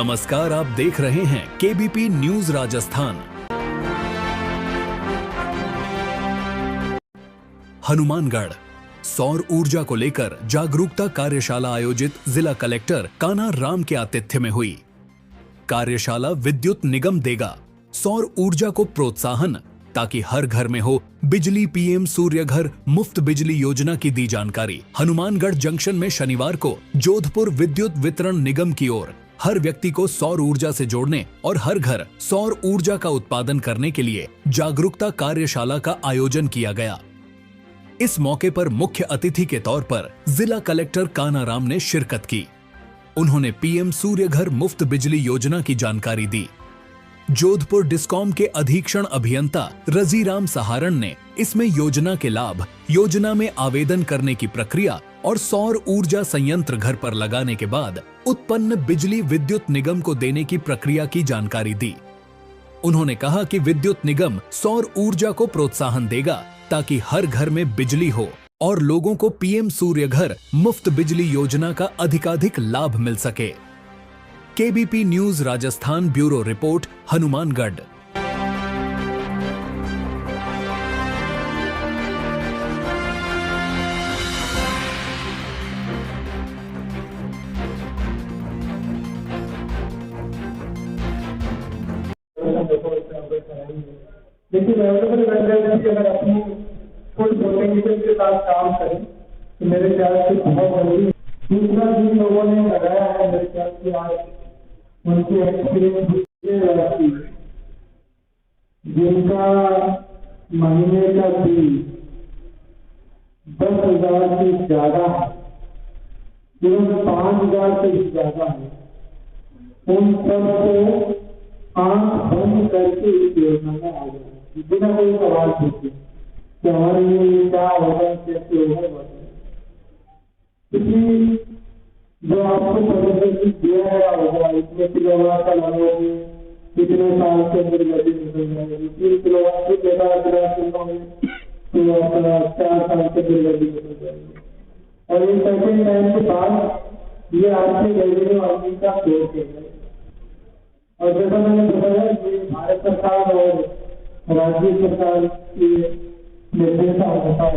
नमस्कार, आप देख रहे हैं केबीपी न्यूज राजस्थान। हनुमानगढ़ सौर ऊर्जा को लेकर जागरूकता कार्यशाला आयोजित जिला कलेक्टर कान्हा राम के आतिथ्य में हुई। कार्यशाला विद्युत निगम देगा सौर ऊर्जा को प्रोत्साहन, ताकि हर घर में हो बिजली। पीएम सूर्य घर मुफ्त बिजली योजना की दी जानकारी। हनुमानगढ़ जंक्शन में शनिवार को जोधपुर विद्युत वितरण निगम की ओर हर व्यक्ति को सौर ऊर्जा से जोड़ने और हर घर सौर ऊर्जा का उत्पादन करने के लिए जागरूकता कार्यशाला का आयोजन किया गया। इस मौके पर मुख्य अतिथि के तौर पर जिला कलेक्टर कान्हा राम ने शिरकत की। उन्होंने पीएम सूर्य घर मुफ्त बिजली योजना की जानकारी दी। जोधपुर डिस्कॉम के अधीक्षण अभियंता रजीराम सहारण ने इसमें योजना के लाभ, योजना में आवेदन करने की प्रक्रिया और सौर ऊर्जा संयंत्र घर पर लगाने के बाद उत्पन्न बिजली विद्युत निगम को देने की प्रक्रिया की जानकारी दी। उन्होंने कहा कि विद्युत निगम सौर ऊर्जा को प्रोत्साहन देगा, ताकि हर घर में बिजली हो और लोगों को पीएम सूर्य घर मुफ्त बिजली योजना का अधिकाधिक लाभ मिल सके। KBP news Rajasthan bureau report, Hanumangarh. लेकिन अगर अपनी फुल पोटेंशियल के साथ काम करें तो मेरे ख्याल से बहुत जरूरी। दूसरा जिन लोगों ने लगाया है, मेरे ख्याल से आज उनके एक्सपीरियंस जिनका महीने का बिल 10,000 से ज्यादा है, केवल 5,000 से ज्यादा है, उन सबको आंख बंद करके इस योजना में आ जाए बिना कोई सवाल पूछे कि हमारे लिए क्या होगा, कैसे होगा। क्योंकि जो आपको प्रदर्शन दिया गया होगा, इतने किलोवाट का लगाओगे, कितने साल के अंदर गति निकल जाएगी, 3 किलोवाट से ज्यादा तो आपका 4 साल के अंदर गति निकल जाएगी। और एक सर्टेन टाइम के बाद ये आपके रेवेन्यू अर्निंग का सोर्स है। और जैसा मैंने बताया कि भारत सरकार और राज्य सरकार के निर्देशानुसार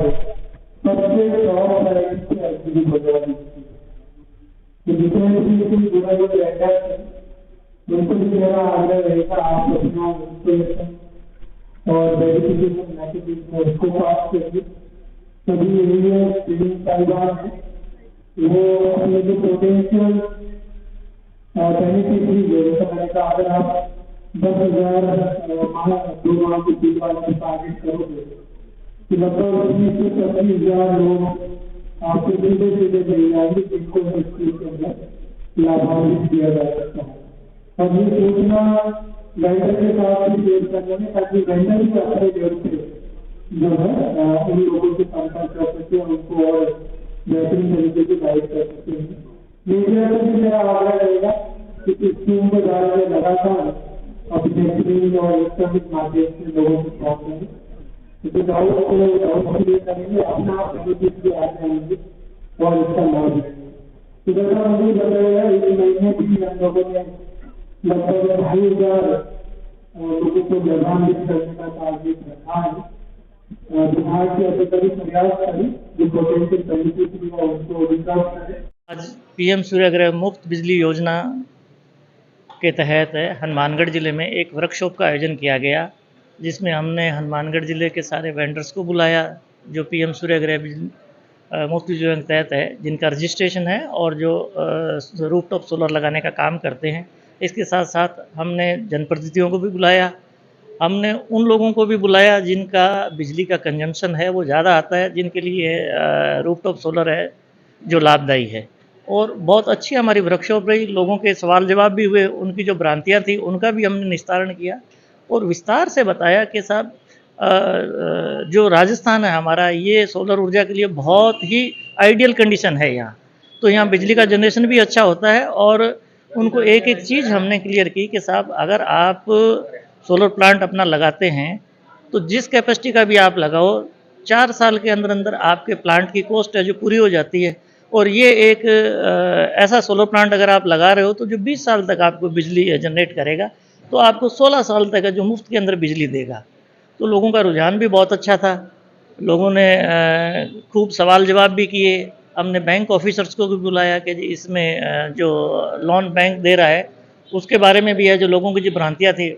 सबसे जितने भी जुड़े हुए टेंडर हैं उनको भी मेरा आग्रह रहेगा, आप अपना इंस्टॉलेशन और वेरिफिकेशन मैकेनिज्म उसको पास करके सभी एरिया बिल्डिंग परिवार है वो अपने जो पोटेंशियल बेनिफिशरी है, जैसा मैंने कहा, अगर आप 10,000 2 माह के 3 माह के टारगेट करोगे तो लगभग 20 से 25,000 लोग आपके सीधे सीधे मिल जाएंगे, जिनको स्कूल के अंदर लाभान्वित किया जा सकता है। और ये सूचना वेंडर के साथ भी शेयर करने में, ताकि वेंडर भी अपने लेवल पे जो है उन लोगों से संपर्क कर सके और उनको और बेहतरीन तरीके से गाइड कर सकते हैं। मीडिया को भी मेरा आग्रह रहेगा कि इस स्कीम के बारे में लगातार अपने स्क्रीन और इलेक्ट्रॉनिक माध्यम से लोगों को पहुंचाएंगे, क्योंकि डाउट क्लियर करेंगे, अपना आप भी आ जाएंगे और इसका लाभ लेंगे। तो जैसा मुझे बताया, इस महीने भी हम लोगों ने लगभग 2,500 लोगों को लाभान्वित करने का टारगेट रखा है। विभाग के अधिकारी प्रयास करें, जो पोटेंशियल बेनिफिशियरी है उनको विकास करें। आज पीएम सूर्य घर मुफ्त बिजली योजना के तहत हनुमानगढ़ ज़िले में एक वर्कशॉप का आयोजन किया गया, जिसमें हमने हनुमानगढ़ ज़िले के सारे वेंडर्स को बुलाया जो पीएम सूर्य घर मुफ्त बिजली योजना के तहत है, जिनका रजिस्ट्रेशन है और जो रूफटॉप सोलर लगाने का काम करते हैं। इसके साथ साथ हमने जनप्रतिनिधियों को भी बुलाया। हमने उन लोगों को भी बुलाया जिनका बिजली का कंजम्पशन है वो ज़्यादा आता है, जिनके लिए रूफटॉप सोलर है जो लाभदायी है। और बहुत अच्छी हमारी वर्कशॉप रही, लोगों के सवाल जवाब भी हुए, उनकी जो भ्रांतियाँ थी उनका भी हमने निस्तारण किया और विस्तार से बताया कि साहब जो राजस्थान है हमारा, ये सोलर ऊर्जा के लिए बहुत ही आइडियल कंडीशन है यहाँ। तो यहाँ बिजली का जनरेशन भी अच्छा होता है। और उनको एक एक चीज़ हमने क्लियर की कि साहब अगर आप सोलर प्लांट अपना लगाते हैं तो जिस कैपेसिटी का भी आप लगाओ, 4 साल के अंदर अंदर आपके प्लांट की कॉस्ट है जो पूरी हो जाती है। और ये एक ऐसा सोलर प्लांट अगर आप लगा रहे हो तो जो 20 साल तक आपको बिजली जनरेट करेगा, तो आपको 16 साल तक है जो मुफ्त के अंदर बिजली देगा। तो लोगों का रुझान भी बहुत अच्छा था, लोगों ने खूब सवाल जवाब भी किए। हमने बैंक ऑफिसर्स को भी बुलाया कि जी इसमें जो लोन बैंक दे रहा है उसके बारे में भी है, जो लोगों की जो भ्रांतियाँ थी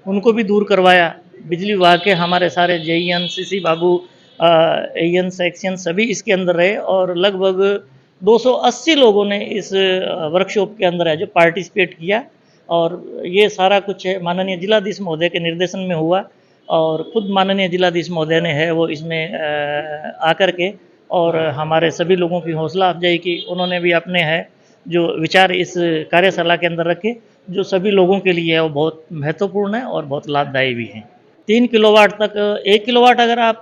उनको भी दूर करवाया। बिजली विभाग के हमारे सारे जेईएन, सीसी बाबू, एएन, सेक्शन सभी इसके अंदर रहे और लगभग 280 लोगों ने इस वर्कशॉप के अंदर है जो पार्टिसिपेट किया। और ये सारा कुछ माननीय जिलाधीश महोदय के निर्देशन में हुआ और खुद माननीय जिलाधीश महोदय ने है वो इसमें आकर के और हमारे सभी लोगों की हौसला अफजाई की। उन्होंने भी अपने है जो विचार इस कार्यशाला के अंदर रखे, जो सभी लोगों के लिए है वो बहुत महत्वपूर्ण है और बहुत लाभदायी भी हैं। 3 किलोवाट तक, 1 किलोवाट अगर आप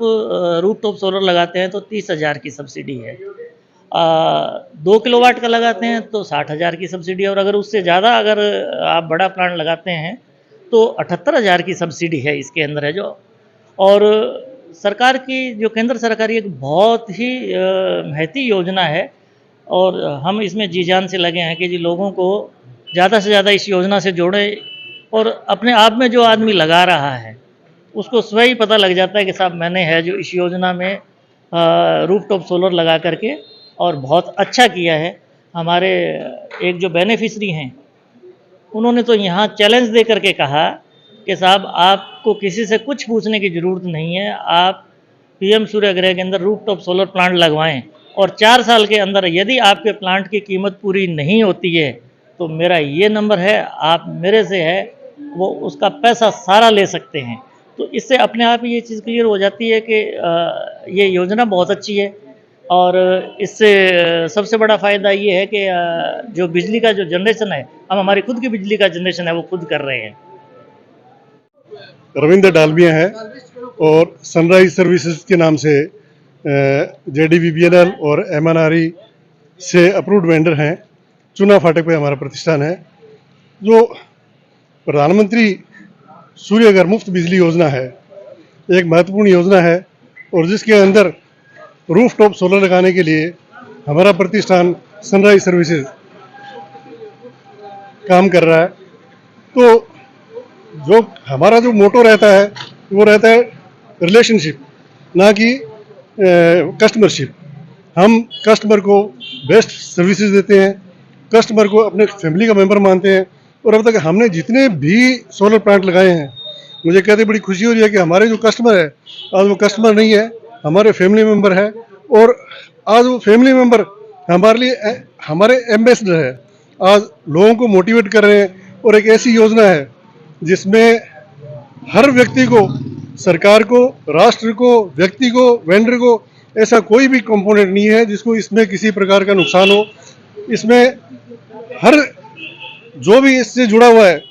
रूफटॉप सोलर लगाते हैं तो 30,000 की सब्सिडी है। 2 किलोवाट का लगाते हैं तो 60,000 की सब्सिडी है और अगर उससे ज़्यादा अगर आप बड़ा प्लांट लगाते हैं तो 78,000 की सब्सिडी है इसके अंदर है जो। और सरकार की जो केंद्र सरकार की एक बहुत ही महती योजना है और हम इसमें जी जान से लगे हैं कि जी लोगों को ज़्यादा से ज़्यादा इस योजना से जोड़ें। और अपने आप में जो आदमी लगा रहा है उसको स्वयं ही पता लग जाता है कि साहब मैंने है जो इस योजना में रूफटॉप सोलर लगा करके और बहुत अच्छा किया है। हमारे एक जो बेनिफिशरी हैं उन्होंने तो यहाँ चैलेंज दे करके कहा कि साहब आपको किसी से कुछ पूछने की ज़रूरत नहीं है, आप पीएम सूर्यगृह के अंदर रूफटॉप सोलर प्लांट लगवाएं और 4 साल के अंदर यदि आपके प्लांट की कीमत पूरी नहीं होती है तो मेरा ये नंबर है, आप मेरे से है वो उसका पैसा सारा ले सकते हैं। तो इससे अपने आप ही ये चीज़ क्लियर हो जाती है कि ये योजना बहुत अच्छी है। और इससे सबसे बड़ा फ़ायदा ये है कि जो बिजली का जो जनरेशन है, हम हमारी खुद की बिजली का जनरेशन है वो खुद कर रहे हैं। रविंद्र डालमिया है और सनराइज सर्विसेज के नाम से JDBPNL और MNRE से अप्रूव्ड वेंडर हैं। चुना फाटक पे हमारा प्रतिष्ठान है। जो प्रधानमंत्री सूर्यघर मुफ्त बिजली योजना है, एक महत्वपूर्ण योजना है और जिसके अंदर रूफटॉप सोलर लगाने के लिए हमारा प्रतिष्ठान सनराइज सर्विसेज काम कर रहा है। तो जो हमारा जो मोटो रहता है वो रहता है रिलेशनशिप, ना कि कस्टमरशिप। हम कस्टमर को बेस्ट सर्विसेज देते हैं, कस्टमर को अपने फैमिली का मेंबर मानते हैं। और अब तक हमने जितने भी सोलर प्लांट लगाए हैं, मुझे कहते बड़ी खुशी हो रही है कि हमारे जो कस्टमर है आज वो कस्टमर नहीं है, हमारे फैमिली मेंबर है। और आज वो फैमिली मेंबर हमारे लिए हमारे एम्बेसडर है, आज लोगों को मोटिवेट कर रहे हैं। और एक ऐसी योजना है जिसमें हर व्यक्ति को, सरकार को, राष्ट्र को, व्यक्ति को, वेंडर को, ऐसा कोई भी कंपोनेंट नहीं है जिसको इसमें किसी प्रकार का नुकसान हो। इसमें हर जो भी इससे जुड़ा हुआ है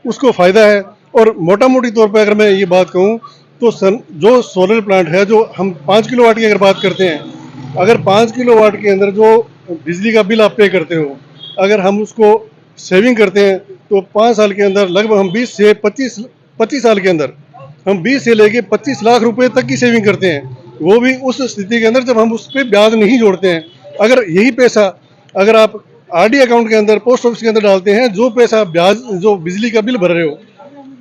उसको फ़ायदा है। और मोटा मोटी तौर पर अगर मैं ये बात कहूँ तो जो सोलर प्लांट है, जो हम 5 किलोवाट की अगर बात करते हैं, अगर 5 किलोवाट के अंदर जो बिजली का बिल आप पे करते हो, अगर हम उसको सेविंग करते हैं तो 5 साल के अंदर लगभग हम 20 से 25 साल के अंदर हम 20 से लेके 25 लाख रुपए तक की सेविंग करते हैं। वो भी उस स्थिति के अंदर जब हम उस पर ब्याज नहीं जोड़ते हैं। अगर यही पैसा अगर आप RD अकाउंट के अंदर, पोस्ट ऑफिस के अंदर डालते हैं, जो पैसा ब्याज जो बिजली का बिल भर रहे हो,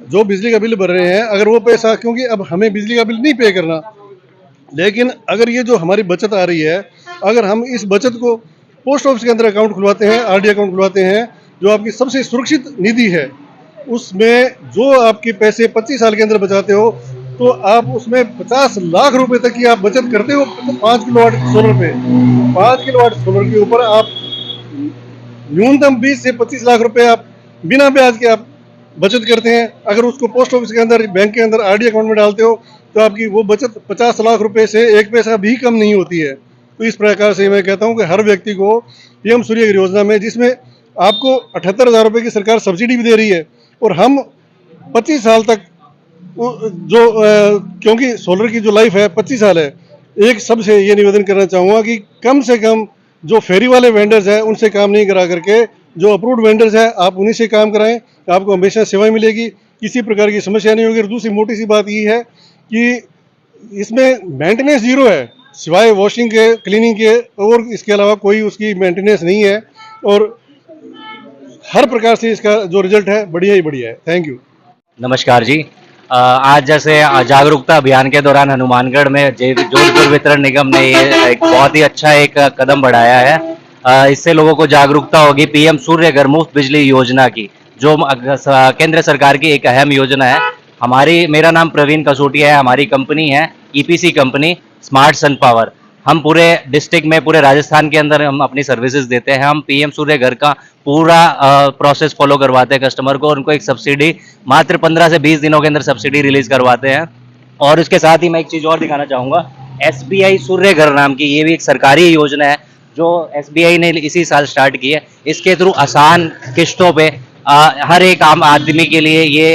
जो बिजली का बिल भर रहे हैं, अगर वो पैसा, क्योंकि अब हमें बिजली का बिल नहीं पे करना, लेकिन अगर ये जो हमारी बचत आ रही है, अगर हम इस बचत को पोस्ट ऑफिस के अंदर अकाउंट खुलवाते हैं, RD अकाउंट खुलवाते हैं, जो आपकी सबसे सुरक्षित निधि है, उसमें जो आपके पैसे 25 साल के अंदर बचाते हो, तो आप उसमें 50 लाख रुपए तक की आप बचत करते हो 5 किलोवाट सोलर पे। 5 किलोवाट सोलर के ऊपर आप न्यूनतम 20 से 25 लाख रुपए आप बिना ब्याज के आप बचत करते हैं। अगर उसको पोस्ट ऑफिस के अंदर, बैंक के अंदर RD अकाउंट में डालते हो तो आपकी वो बचत 50 लाख रुपए से एक पैसा भी कम नहीं होती है। तो इस प्रकार से मैं कहता हूं कि हर व्यक्ति को PM सूर्यघर योजना में, जिसमें आपको 78,000 रुपये की सरकार सब्सिडी भी दे रही है और हम 25 साल तक जो क्योंकि सोलर की जो लाइफ है 25 साल है, एक सबसे ये निवेदन करना चाहूँगा कि कम से कम जो फेरी वाले वेंडर्स हैं उनसे काम नहीं करा करके जो अप्रूव्ड वेंडर्स हैं आप उन्हीं से काम कराएं, आपको हमेशा सेवाएं मिलेगी, किसी प्रकार की समस्या नहीं होगी। और दूसरी मोटी सी बात ये है कि इसमें मेंटेनेंस जीरो है, सिवाय वॉशिंग के, क्लीनिंग के, और इसके अलावा कोई उसकी मेंटेनेंस नहीं है। और हर प्रकार से इसका जो रिजल्ट है बढ़िया ही बढ़िया है। Thank you. नमस्कार जी। आज जैसे जागरूकता अभियान के दौरान हनुमानगढ़ में जोधपुर वितरण निगम ने ये एक बहुत ही अच्छा एक कदम बढ़ाया है। इससे लोगों को जागरूकता होगी पीएम सूर्य घर मुफ्त बिजली योजना की, जो केंद्र सरकार की एक अहम योजना है। मेरा नाम प्रवीण कसोटिया है। हमारी कंपनी है EPC company smart sun power. हम पूरे डिस्ट्रिक्ट में, पूरे राजस्थान के अंदर हम अपनी सर्विसेज देते हैं। हम पीएम सूर्य घर का पूरा प्रोसेस फॉलो करवाते हैं कस्टमर को। उनको एक सब्सिडी मात्र 15 से 20 दिनों के अंदर सब्सिडी रिलीज करवाते हैं। और उसके साथ ही मैं एक चीज़ और दिखाना चाहूँगा, एसबीआई सूर्य घर नाम की ये भी एक सरकारी योजना है जो एसबीआई ने इसी साल स्टार्ट की है। इसके थ्रू आसान किस्तों पे हर एक आम आदमी के लिए ये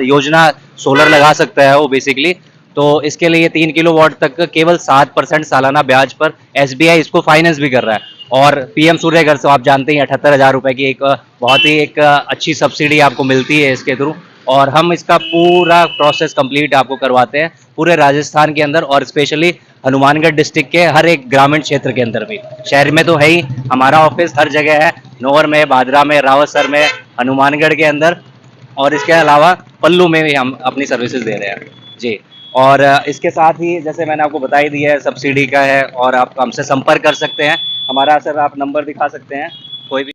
योजना सोलर लगा सकता है वो बेसिकली। तो इसके लिए 3 किलोवाट तक केवल 7% सालाना ब्याज पर एसबीआई इसको फाइनेंस भी कर रहा है। और पीएम सूर्य घर से आप जानते हैं 78,000 रुपए की एक बहुत ही एक अच्छी सब्सिडी आपको मिलती है इसके थ्रू। और हम इसका पूरा प्रोसेस कंप्लीट आपको करवाते हैं पूरे राजस्थान के अंदर, और स्पेशली हनुमानगढ़ डिस्ट्रिक्ट के हर एक ग्रामीण क्षेत्र के अंदर भी। शहर में तो है ही, हमारा ऑफिस हर जगह है, नौर में, बादरा में, रावतसर में, हनुमानगढ़ के अंदर, और इसके अलावा पल्लू में भी हम अपनी सर्विसेज दे रहे हैं जी। और इसके साथ ही जैसे मैंने आपको बता ही दिया है सब्सिडी का है, और आप हमसे संपर्क कर सकते हैं। हमारा सर आप नंबर दिखा सकते हैं कोई भी।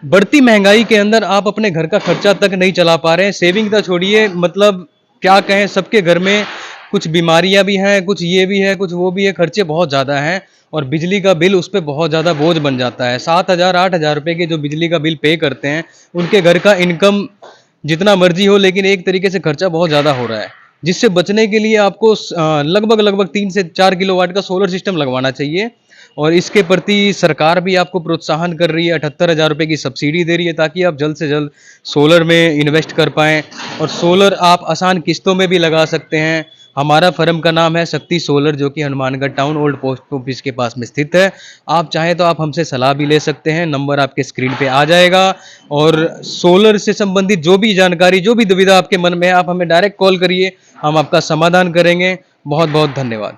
बढ़ती महंगाई के अंदर आप अपने घर का खर्चा तक नहीं चला पा रहे हैं, सेविंग तो छोड़िए, मतलब क्या कहें, सबके घर में कुछ बीमारियां भी हैं, कुछ ये भी है, कुछ वो भी है, खर्चे बहुत ज़्यादा हैं और बिजली का बिल उस पर बहुत ज़्यादा बोझ बन जाता है। 7,000 8,000 रुपये के जो बिजली का बिल पे करते हैं, उनके घर का इनकम जितना मर्जी हो, लेकिन एक तरीके से खर्चा बहुत ज़्यादा हो रहा है, जिससे बचने के लिए आपको लगभग 3 से 4 किलोवाट का सोलर सिस्टम लगवाना चाहिए। और इसके प्रति सरकार भी आपको प्रोत्साहन कर रही है, 78,000 रुपये की सब्सिडी दे रही है, ताकि आप जल्द से जल्द सोलर में इन्वेस्ट कर पाएँ। और सोलर आप आसान किस्तों में भी लगा सकते हैं। हमारा फर्म का नाम है शक्ति सोलर, जो कि Hanumangarh town old post office के पास में स्थित है। आप चाहें तो आप हमसे सलाह भी ले सकते हैं, नंबर आपके स्क्रीन पे आ जाएगा। और सोलर से संबंधित जो भी जानकारी, जो भी दुविधा आपके मन में है, आप हमें डायरेक्ट कॉल करिए, हम आपका समाधान करेंगे। बहुत बहुत धन्यवाद।